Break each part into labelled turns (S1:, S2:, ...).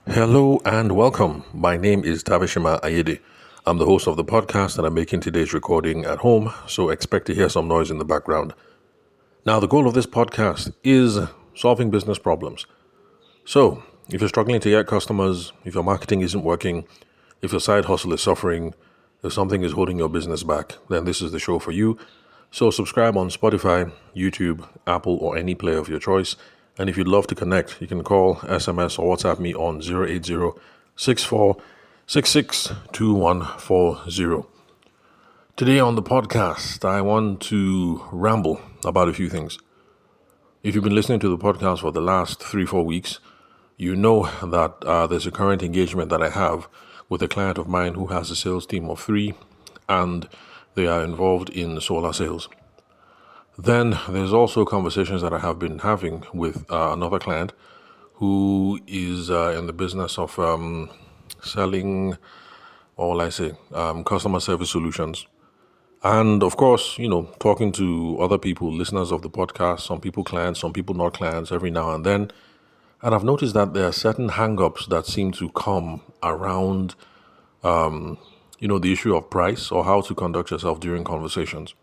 S1: Hello and welcome. My name is Tavishima Ayede. I'm the host of the podcast and I'm making today's recording at home, so expect to hear some noise in the background. Now, the goal of this podcast is solving business problems. So, if you're struggling to get customers, if your marketing isn't working, if your side hustle is suffering, if something is holding your business back, then this is the show for you. So, subscribe on Spotify, YouTube, Apple, or any player of your choice. And if you'd love to connect, you can call, SMS, or WhatsApp me on 080-6466-2140. Today on the podcast, I want to ramble about a few things. If you've been listening to the podcast for the last 3-4 weeks, you know that there's a current engagement that I have with a client of mine who has a sales team of 3, and they are involved in solar sales. Then there's also conversations that I have been having with another client who is in the business of selling, customer service solutions. And of course, talking to other people, listeners of the podcast, some people clients, some people not clients every now and then. And I've noticed that there are certain hang-ups that seem to come around, the issue of price or how to conduct yourself during conversations.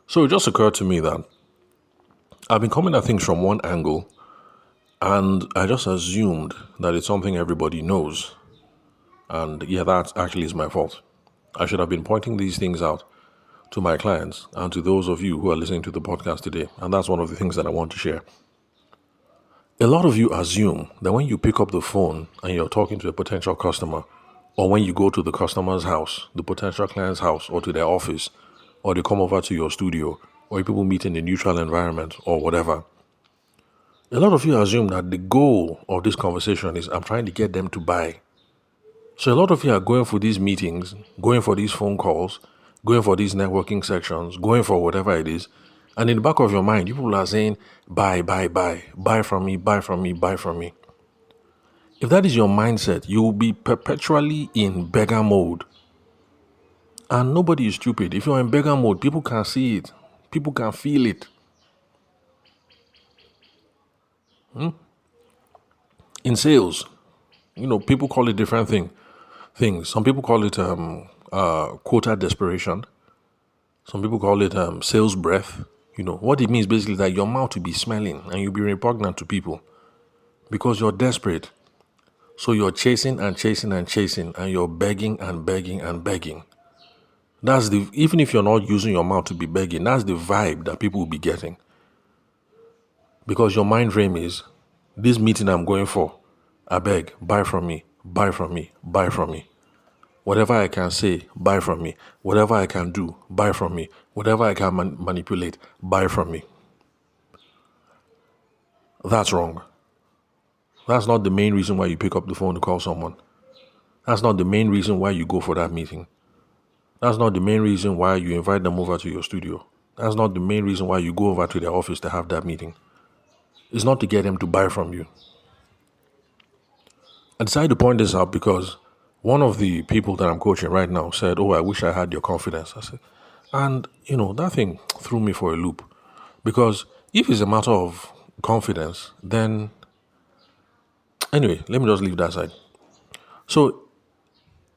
S1: So it just occurred to me that I've been coming at things from one angle, and I just assumed that it's something everybody knows. And yeah, that actually is my fault. I should have been pointing these things out to my clients and to those of you who are listening to the podcast today. And that's one of the things that I want to share. A lot of you assume that when you pick up the phone and you're talking to a potential customer, or when you go to the customer's house, the potential client's house, or to their office, or they come over to your studio, or people meet in a neutral environment, or whatever. A lot of you assume that the goal of this conversation is I'm trying to get them to buy. So a lot of you are going for these meetings, going for these phone calls, going for these networking sections, going for whatever it is. And in the back of your mind, people are saying, buy from me, buy from me, buy from me. If that is your mindset, you will be perpetually in beggar mode. And nobody is stupid. If you're in beggar mode, people can see it. People can feel it. In sales, people call it different things. Some people call it quota desperation. Some people call it sales breath. What it means basically that your mouth will be smelling and you'll be repugnant to people because you're desperate. So you're chasing and chasing and chasing, and you're begging and begging and begging. Even if you're not using your mouth to be begging, that's the vibe that people will be getting. Because your mind frame is, this meeting I'm going for, I beg, buy from me, buy from me, buy from me. Whatever I can say, buy from me. Whatever I can do, buy from me. Whatever I can manipulate, buy from me. That's wrong. That's not the main reason why you pick up the phone to call someone. That's not the main reason why you go for that meeting. That's not the main reason why you invite them over to your studio. That's not the main reason why you go over to their office to have that meeting. It's not to get them to buy from you. I decided to point this out because one of the people that I'm coaching right now said, I wish I had your confidence. I said, and that thing threw me for a loop. Because if it's a matter of confidence, then anyway, let me just leave that aside. So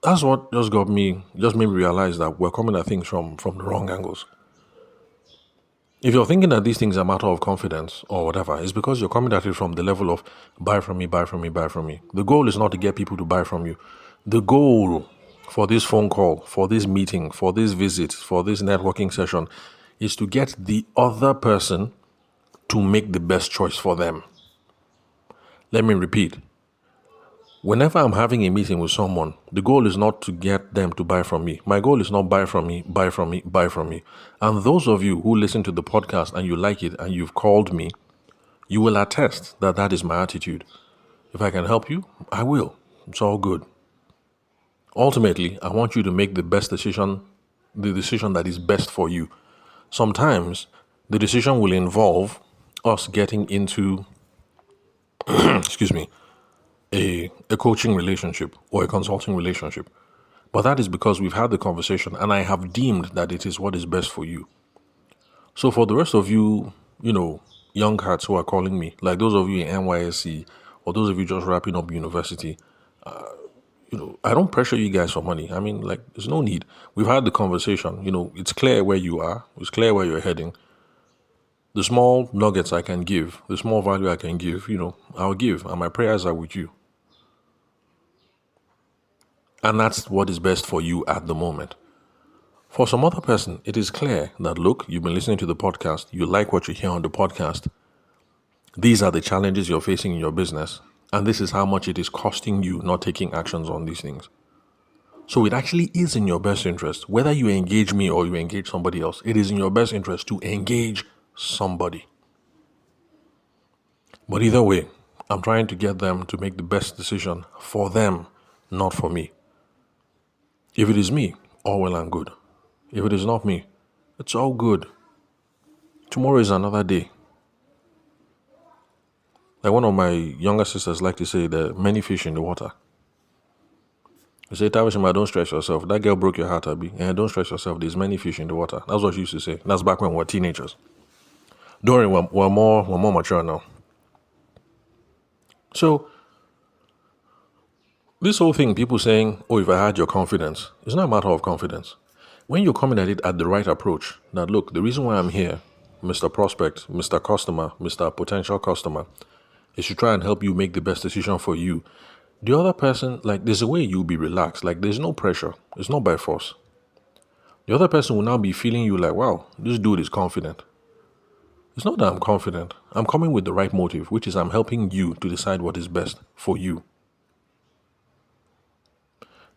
S1: that's what just made me realize that we're coming at things from the wrong angles. If you're thinking that these things are a matter of confidence or whatever, it's because you're coming at it from the level of buy from me, buy from me, buy from me. The goal is not to get people to buy from you. The goal for this phone call, for this meeting, for this visit, for this networking session is to get the other person to make the best choice for them. Let me repeat. Whenever I'm having a meeting with someone, the goal is not to get them to buy from me. My goal is not buy from me, buy from me, buy from me. And those of you who listen to the podcast and you like it and you've called me, you will attest that that is my attitude. If I can help you, I will. It's all good. Ultimately, I want you to make the decision that is best for you. Sometimes the decision will involve us getting into, a coaching relationship or a consulting relationship. But that is because we've had the conversation and I have deemed that it is what is best for you. So for the rest of you, young cats who are calling me, like those of you in NYSC or those of you just wrapping up university, I don't pressure you guys for money. I mean, like, there's no need. We've had the conversation. It's clear where you are. It's clear where you're heading. The small nuggets I can give, the small value I can give, I'll give. And my prayers are with you. And that's what is best for you at the moment. For some other person, it is clear that, look, you've been listening to the podcast. You like what you hear on the podcast. These are the challenges you're facing in your business. And this is how much it is costing you not taking actions on these things. So it actually is in your best interest, whether you engage me or you engage somebody else, it is in your best interest to engage somebody. But either way, I'm trying to get them to make the best decision for them, not for me. If it is me, all well and good. If it is not me, it's all good. Tomorrow is another day. Like one of my younger sisters like to say, there are many fish in the water. You say, Tawishima, don't stress yourself. That girl broke your heart, Abby. And don't stress yourself. There's many fish in the water. That's what she used to say. That's back when we were teenagers. Don't worry, we're more mature now. So, this whole thing, people saying, oh, if I had your confidence, it's not a matter of confidence. When you're coming at it at the right approach, that look, the reason why I'm here, Mr. Prospect, Mr. Customer, Mr. Potential Customer, is to try and help you make the best decision for you. The other person, like, there's a way you'll be relaxed. Like, there's no pressure. It's not by force. The other person will now be feeling you like, wow, this dude is confident. It's not that I'm confident. I'm coming with the right motive, which is I'm helping you to decide what is best for you.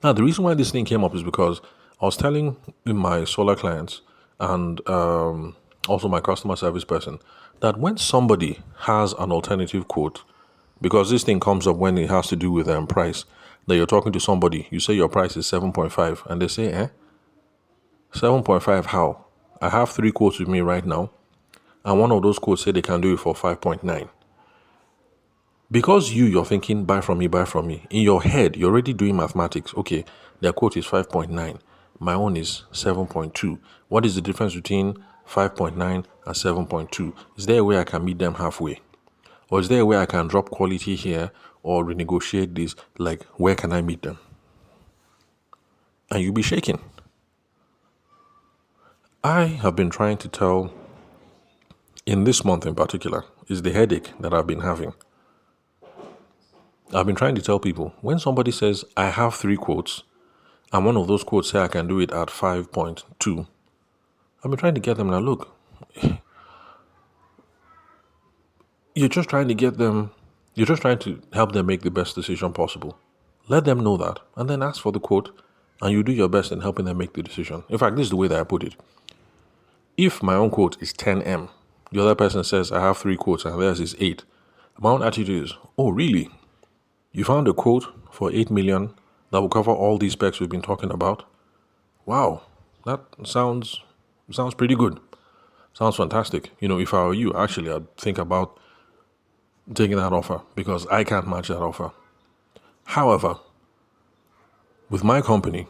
S1: Now, the reason why this thing came up is because I was telling my solar clients and also my customer service person that when somebody has an alternative quote, because this thing comes up when it has to do with price, that you're talking to somebody, you say your price is 7.5 and they say, 7.5 how? I have 3 quotes with me right now and one of those quotes say they can do it for 5.9. Because you're thinking, buy from me. In your head, you're already doing mathematics. Okay, their quote is 5.9. My own is 7.2. What is the difference between 5.9 and 7.2? Is there a way I can meet them halfway? Or is there a way I can drop quality here or renegotiate this? Like, where can I meet them? And you'll be shaking. I have been trying to tell, in this month in particular, is the headache that I've been having. I've been trying to tell people, when somebody says, I have 3 quotes, and one of those quotes say I can do it at 5.2, I've been trying to get them now, look, you're just trying to help them make the best decision possible. Let them know that, and then ask for the quote, and you do your best in helping them make the decision. In fact, this is the way that I put it. If my own quote is 10M, the other person says I have 3 quotes and theirs is 8, my own attitude is, oh, really? You found a quote for 8 million that will cover all these specs we've been talking about? Wow, that sounds pretty good. Sounds fantastic. If I were you, actually, I'd think about taking that offer because I can't match that offer. However, with my company,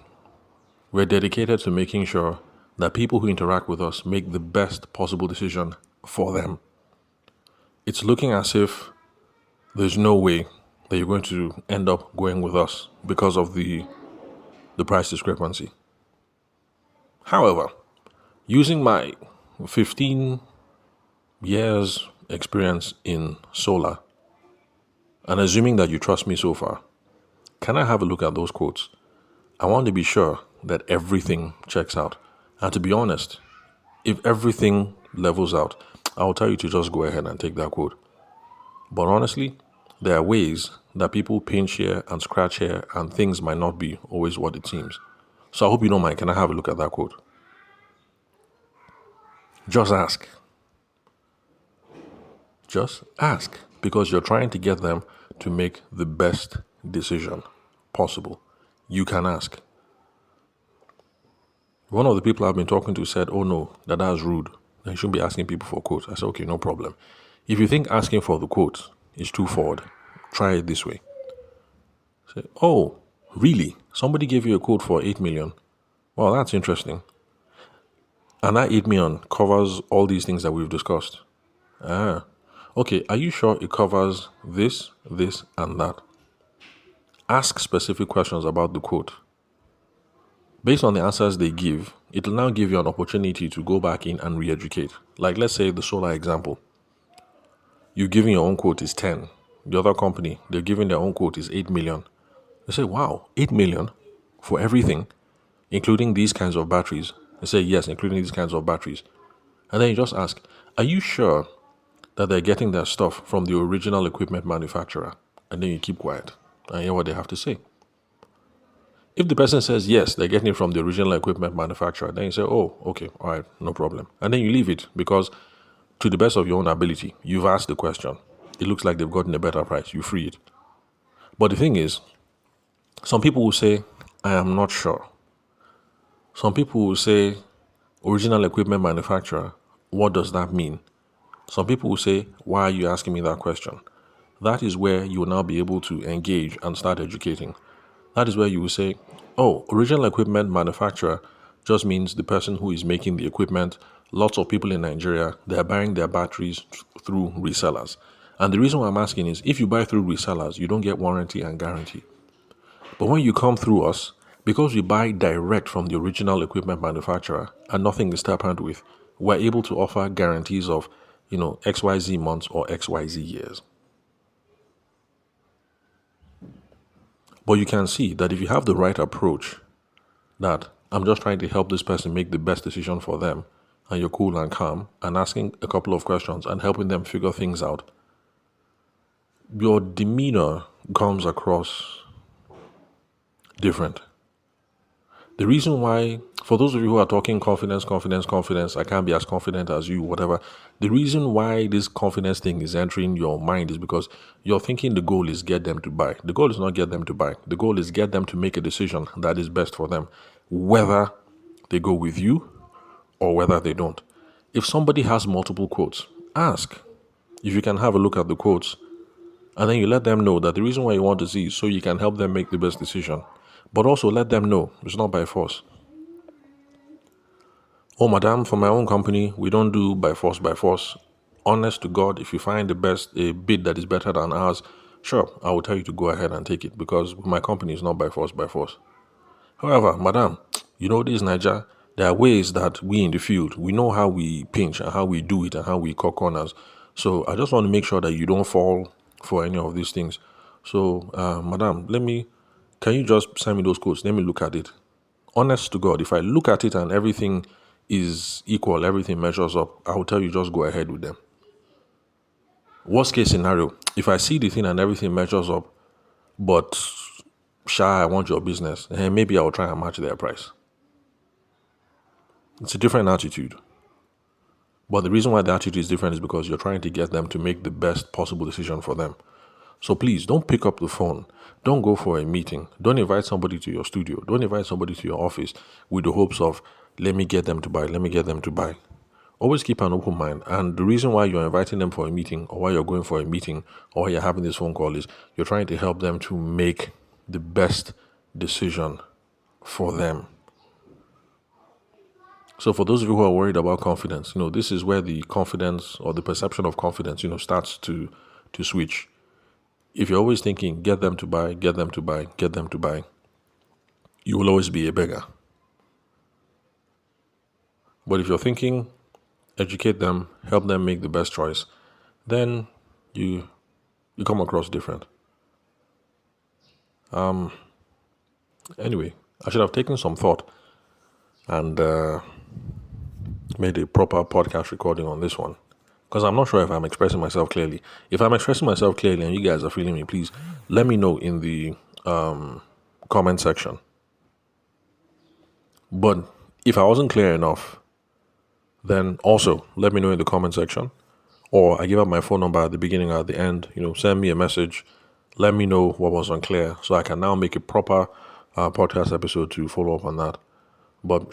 S1: we're dedicated to making sure that people who interact with us make the best possible decision for them. It's looking as if there's no way that you're going to end up going with us because of the price discrepancy. However, using my 15 years experience in solar and assuming that you trust me so far, can I have a look at those quotes? I want to be sure that everything checks out. And to be honest, if everything levels out, I'll tell you to just go ahead and take that quote. But honestly, there are ways that people pinch here and scratch here and things might not be always what it seems. So I hope you don't mind. Can I have a look at that quote? Just ask. Just ask, because you're trying to get them to make the best decision possible. You can ask. One of the people I've been talking to said, oh no, that's rude. You shouldn't be asking people for quotes. I said, okay, no problem. If you think asking for the quote is too forward, try it this way. Say, oh, really? Somebody gave you a quote for 8 million? Well, that's interesting. And that 8 million covers all these things that we've discussed. Okay, are you sure it covers this, this, and that? Ask specific questions about the quote. Based on the answers they give, it will now give you an opportunity to go back in and re-educate. Like, let's say the solar example. You giving your own quote is 10. The other company, they're giving their own quote is 8 million. They say, wow, 8 million for everything, including these kinds of batteries. They say, yes, including these kinds of batteries. And then you just ask, are you sure that they're getting their stuff from the original equipment manufacturer? And then you keep quiet and hear what they have to say. If the person says, yes, they're getting it from the original equipment manufacturer, then you say, oh, okay, all right, no problem. And then you leave it because, to the best of your own ability, you've asked the question. It looks like they've gotten a better price. You free it. But the thing is, some people will say, I am not sure. Some people will say, original equipment manufacturer, what does that mean? Some people will say, why are you asking me that question? That is where you will now be able to engage and start educating. That is where you will say, oh, original equipment manufacturer just means the person who is making the equipment. Lots of people in Nigeria, they're buying their batteries through resellers. And the reason why I'm asking is, if you buy through resellers, you don't get warranty and guarantee. But when you come through us, because we buy direct from the original equipment manufacturer and nothing is tampered with, we're able to offer guarantees of, XYZ months or XYZ years. But you can see that if you have the right approach, that I'm just trying to help this person make the best decision for them, and you're cool and calm and asking a couple of questions and helping them figure things out, your demeanor comes across different. The reason why, for those of you who are talking confidence, I can't be as confident as you, whatever. The reason why this confidence thing is entering your mind is because you're thinking the goal is get them to buy. The goal is not get them to buy. The goal is get them to make a decision that is best for them, whether they go with you or whether they don't. If somebody has multiple quotes, ask if you can have a look at the quotes, and then you let them know that the reason why you want to see is so you can help them make the best decision. But also let them know it's not by force. Oh, madam, for my own company, we don't do by force, by force. Honest to God, if you find a bid that is better than ours, sure, I will tell you to go ahead and take it because my company is not by force, by force. However, madam, this Niger, there are ways that we in the field, we know how we pinch and how we do it and how we cut corners. So I just want to make sure that you don't fall for any of these things. So, madam, can you just send me those quotes? Let me look at it. Honest to God, if I look at it and everything is equal, everything measures up, I will tell you just go ahead with them. Worst case scenario, if I see the thing and everything measures up, but I want your business, and maybe I will try and match their price. It's a different attitude. But the reason why the attitude is different is because you're trying to get them to make the best possible decision for them. So please don't pick up the phone. Don't go for a meeting. Don't invite somebody to your studio. Don't invite somebody to your office with the hopes of, let me get them to buy, let me get them to buy. Always keep an open mind. And the reason why you're inviting them for a meeting or why you're going for a meeting or why you're having this phone call is you're trying to help them to make the best decision for them. So for those of you who are worried about confidence, this is where the confidence or the perception of confidence, starts to switch. If you're always thinking, get them to buy, get them to buy, get them to buy, you will always be a beggar. But if you're thinking, educate them, help them make the best choice, then you come across different. Anyway, I should have taken some thought and made a proper podcast recording on this one. Because I'm not sure if I'm expressing myself clearly. If I'm expressing myself clearly and you guys are feeling me, please let me know in the comment section. But if I wasn't clear enough, then also let me know in the comment section. Or I give up my phone number at the beginning or at the end. Send me a message. Let me know what was unclear so I can now make a proper podcast episode to follow up on that. But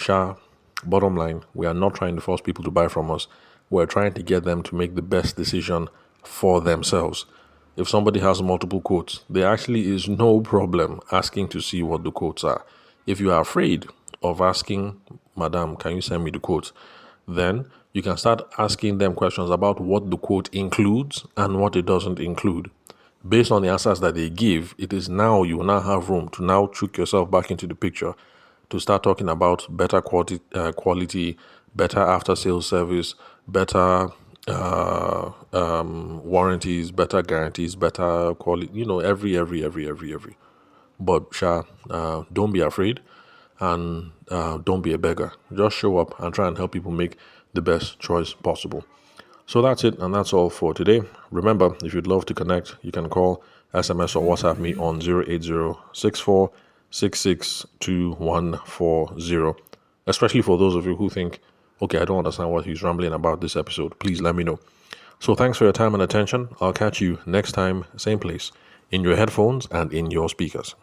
S1: bottom line, we are not trying to force people to buy from us. We're trying to get them to make the best decision for themselves. If somebody has multiple quotes, there actually is no problem asking to see what the quotes are. If you are afraid of asking, madam, can you send me the quotes? Then you can start asking them questions about what the quote includes and what it doesn't include. Based on the answers that they give, it is now you will now have room to now trick yourself back into the picture to start talking about better quality, better after sales service, better warranties, better guarantees, better quality. Every. But don't be afraid, and don't be a beggar. Just show up and try and help people make the best choice possible. So that's it, and that's all for today. Remember, if you'd love to connect, you can call, SMS, or WhatsApp me on 08064662140. Especially for those of you who think, okay, I don't understand what he's rambling about this episode. Please let me know. So thanks for your time and attention. I'll catch you next time, same place, in your headphones and in your speakers.